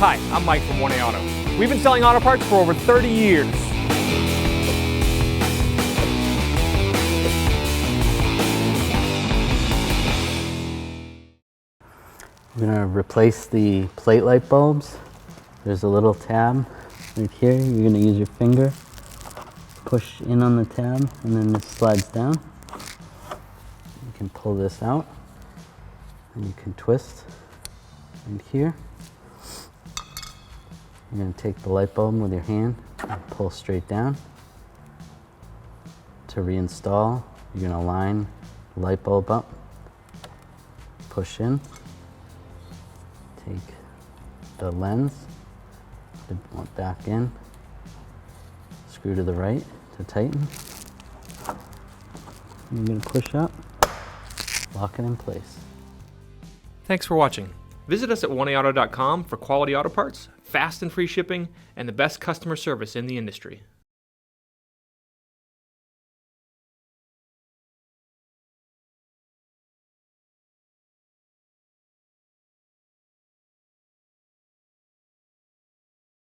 Hi, I'm Mike from 1A Auto. We've been selling auto parts for over 30 years. I'm going to replace the plate light bulbs. There's a little tab right here. You're going to use your finger, push in on the tab, and then this slides down. You can pull this out, and you can twist right here. You're going to take the light bulb with your hand and pull straight down. To reinstall, you're going to line the light bulb up, push in, take the lens, back in, screw to the right to tighten. You're going to push up, lock it in place. Thanks for watching. Visit us at 1AAuto.com for quality auto parts, fast and free shipping, and the best customer service in the industry.